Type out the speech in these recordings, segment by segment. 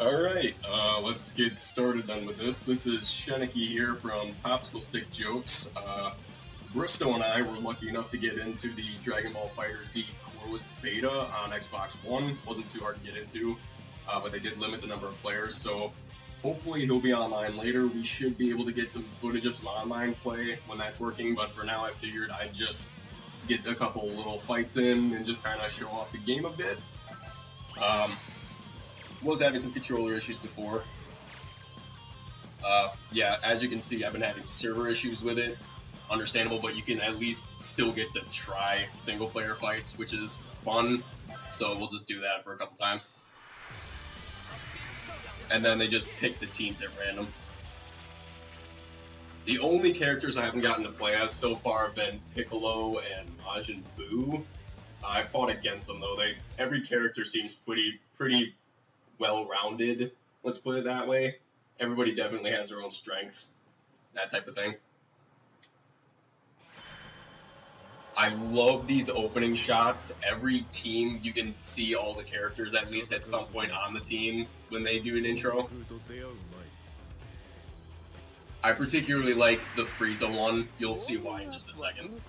Alright, let's get started then with this. This is Schoenike here from Popsicle Stick Jokes. Bristow and I were lucky enough to get into the Dragonball FighterZ closed beta on Xbox One. Wasn't too hard to get into, but they did limit the number of players, so hopefully he'll be online later. We should be able to get some footage of some online play when that's working, but for now I figured I'd just get a couple little fights in and just kind of show off the game a bit. Was having some controller issues before. Yeah, as you can see, I've been having server issues with it. Understandable, but you can at least still get to try single-player fights, which is fun. So we'll just do that for a couple times. And then they just pick the teams at random. The only characters I haven't gotten to play as so far have been Piccolo and Majin Buu. I fought against them though. Every character seems pretty well-rounded, let's put it that way. Everybody definitely has their own strengths, that type of thing. I love these opening shots. Every team, you can see all the characters at least at some point on the team when they do an intro. I particularly like the Frieza one. You'll see why in just a second.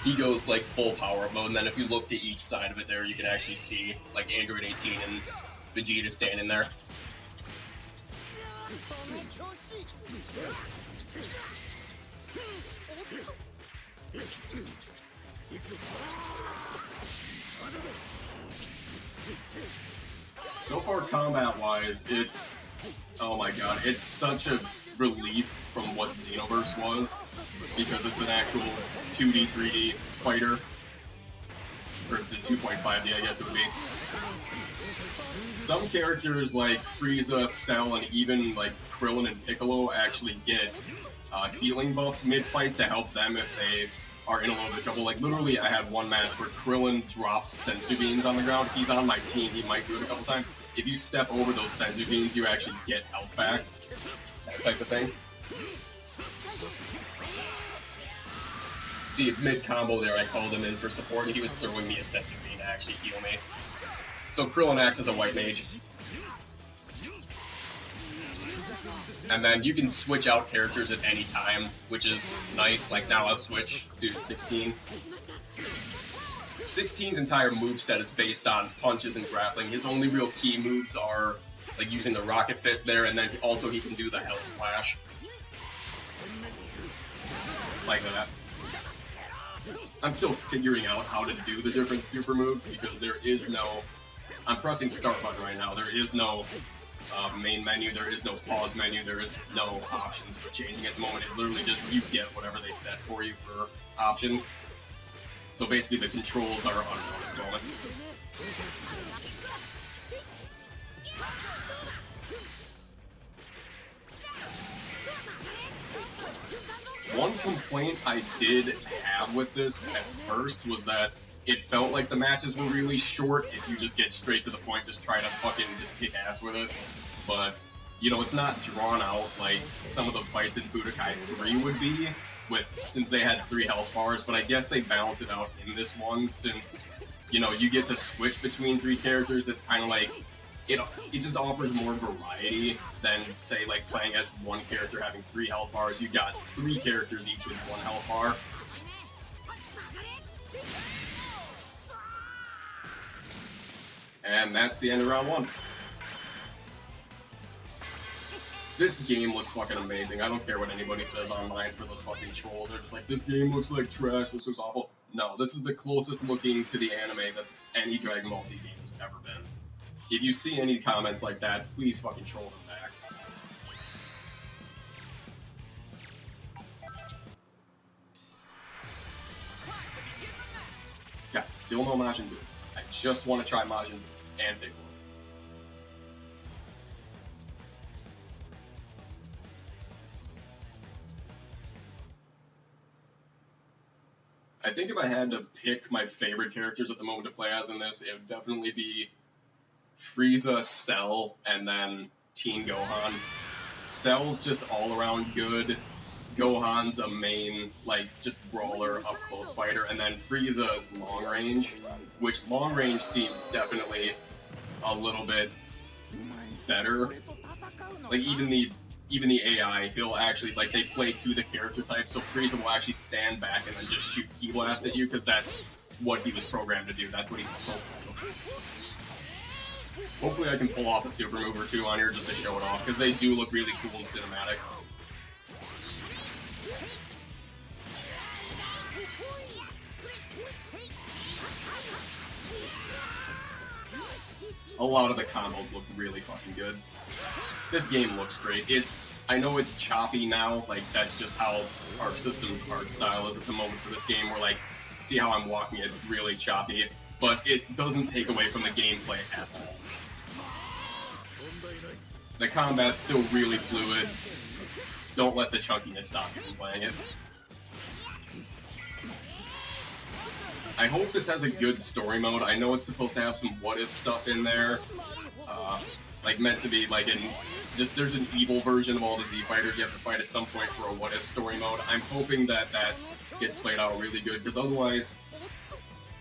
He goes like full power mode, and then if you look to each side of it there, you can actually see like Android 18 and Vegeta standing there. So far, combat-wise, oh my god, it's such a relief from what Xenoverse was, because it's an actual 2D, 3D fighter, or the 2.5D, I guess it would be. Some characters like Frieza, Cell, and even like Krillin and Piccolo actually get healing buffs mid-fight to help them if they are in a little bit of trouble. Like literally, I had one match where Krillin drops senzu beans on the ground. He's on my team. He might do it a couple times. If you step over those senzu beans, you actually get health back. That type of thing. See, mid-combo there, I called him in for support, and he was throwing me a senzu bean to actually heal me. So Krillin acts as a white mage. And then you can switch out characters at any time, which is nice. Like now I'll switch to 16. 16's entire moveset is based on punches and grappling. His only real key moves are like using the rocket fist there, and then also he can do the hell slash. Like that. I'm still figuring out how to do the different super moves because there is no... I'm pressing start button right now. There is no main menu, there is no pause menu, there is no options for changing at the moment. It's literally just you get whatever they set for you for options. So basically the controls are unknown at the moment. One complaint I did have with this at first was that it felt like the matches were really short. If you just get straight to the point, just try to fucking just kick ass with it. But, you know, it's not drawn out like some of the fights in Budokai 3 would be, since they had 3 health bars, but I guess they balance it out in this one since, you know, you get to switch between 3 characters. It's kind of like, it just offers more variety than, say, like playing as one character having 3 health bars. You got 3 characters each with 1 health bar. And that's the end of round 1. This game looks fucking amazing. I don't care what anybody says online for those fucking trolls. They're just like, this game looks like trash, this looks awful. No, this is the closest looking to the anime that any Dragon Ball Z game has ever been. If you see any comments like that, please fucking troll them back. God, still no Majin Buu. I just want to try Majin Buu and Piccolo. I think if I had to pick my favorite characters at the moment to play as in this, it would definitely be Frieza, Cell, and then Teen Gohan. Cell's just all around good. Gohan's a main, like, just brawler, up-close fighter, and then Frieza is long range, which long range seems definitely a little bit better. Like, even the AI, he'll actually, like, they play to the character type, so Frieza will actually stand back and then just shoot Ki Blast at you, because that's what he was programmed to do. That's what he's supposed to do. Hopefully I can pull off a super move or two on here just to show it off, because they do look really cool and cinematic. A lot of the combos look really fucking good. This game looks great. I know it's choppy now, like, that's just how Arc System's art style is at the moment for this game, where, like, see how I'm walking, it's really choppy, but it doesn't take away from the gameplay at all. The combat's still really fluid. Don't let the chunkiness stop you from playing it. I hope this has a good story mode. I know it's supposed to have some what-if stuff in there, like meant to be like there's an evil version of all the Z fighters you have to fight at some point for a what-if story mode. I'm hoping that gets played out really good, because otherwise,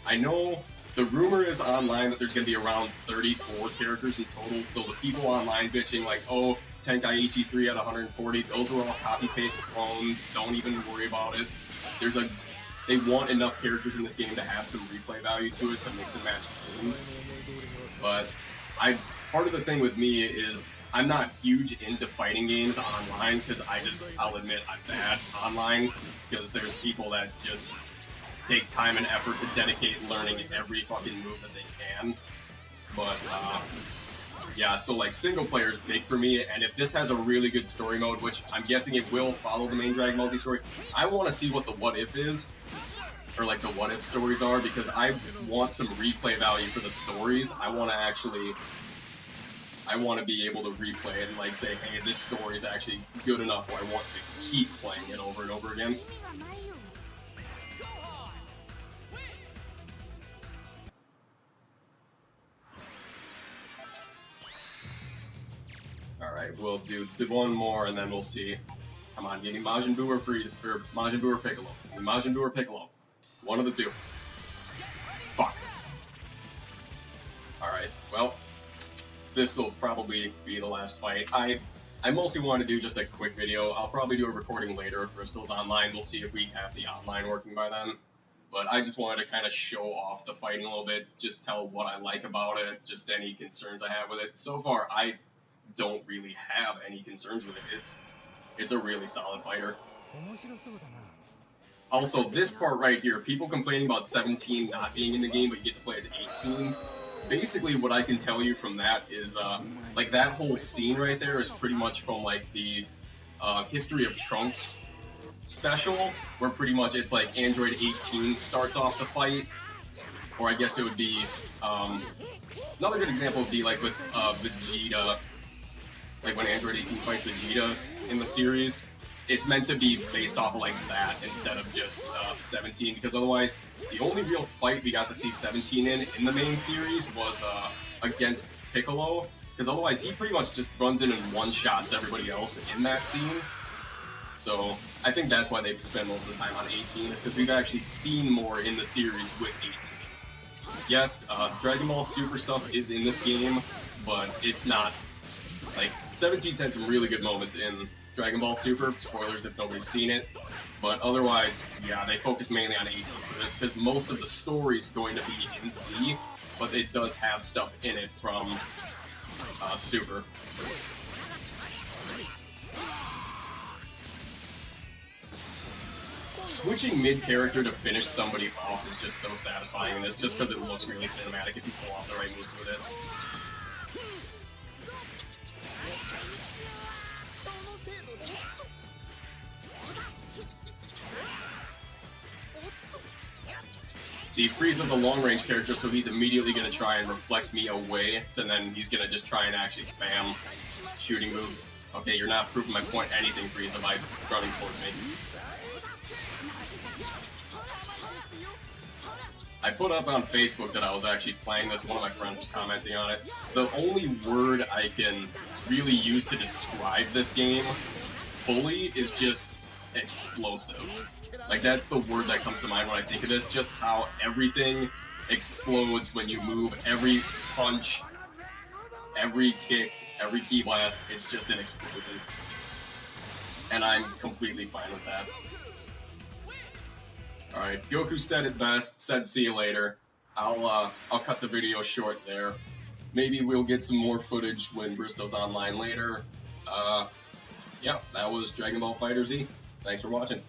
I know the rumor is online that there's going to be around 34 characters in total, so the people online bitching like, oh, Tenkaichi 3 at 140, those were all copy-paste clones, don't even worry about it. They want enough characters in this game to have some replay value to it to mix and match teams. But part of the thing with me is I'm not huge into fighting games online, because I'll admit I'm bad online, because there's people that just take time and effort to dedicate learning every fucking move that they can. But yeah, so like single player is big for me, and if this has a really good story mode, which I'm guessing it will follow the main Dragon Ball Z story, I want to see what the what if is, or like the what if stories are, because I want some replay value for the stories. I want to be able to replay it and like say, hey, this story is actually good enough where I want to keep playing it over and over again. Alright, we'll do one more and then we'll see. Come on, give me Majin Buu or Majin Buu or Piccolo. Give me Majin Buu or Piccolo. One of the two. Fuck. Alright, well, this will probably be the last fight. I mostly want to do just a quick video. I'll probably do a recording later if Bristol's online. We'll see if we have the online working by then. But I just wanted to kind of show off the fighting a little bit, just tell what I like about it, just any concerns I have with it. So far, I don't really have any concerns with it. It's a really solid fighter. Also, this part right here, people complaining about 17 not being in the game, but you get to play as 18. Basically, what I can tell you from that is, like, that whole scene right there is pretty much from, like, the History of Trunks special, where pretty much it's like Android 18 starts off the fight, or I guess it would be, another good example would be, like, with Vegeta, like, when Android 18 fights Vegeta in the series. It's meant to be based off of like that instead of just 17, because otherwise the only real fight we got to see 17 in the main series was against Piccolo, because otherwise he pretty much just runs in and one-shots everybody else in that scene. So I think that's why they've spent most of the time on 18, is because we've actually seen more in the series with 18. Yes, Dragon Ball Super stuff is in this game, but it's not, like, 17's had some really good moments in Dragon Ball Super, spoilers if nobody's seen it, but otherwise, yeah, they focus mainly on 18 for this, because most of the story's going to be in Z, but it does have stuff in it from Super. Switching mid-character to finish somebody off is just so satisfying in this, just because it looks really cinematic if you pull off the right moves with it. See, Frieza's a long-range character, so he's immediately going to try and reflect me away, and then he's going to just try and actually spam shooting moves. Okay, you're not proving my point anything, Frieza, by running towards me. I put up on Facebook that I was actually playing this, one of my friends was commenting on it. The only word I can really use to describe this game fully is just explosive. Like, that's the word that comes to mind when I think of this, just how everything explodes when you move. Every punch, every kick, every key blast, it's just an explosion. And I'm completely fine with that. Alright, Goku said it best, said see you later. I'll cut the video short there. Maybe we'll get some more footage when Bristow's online later. Yeah, that was Dragon Ball FighterZ. Thanks for watching.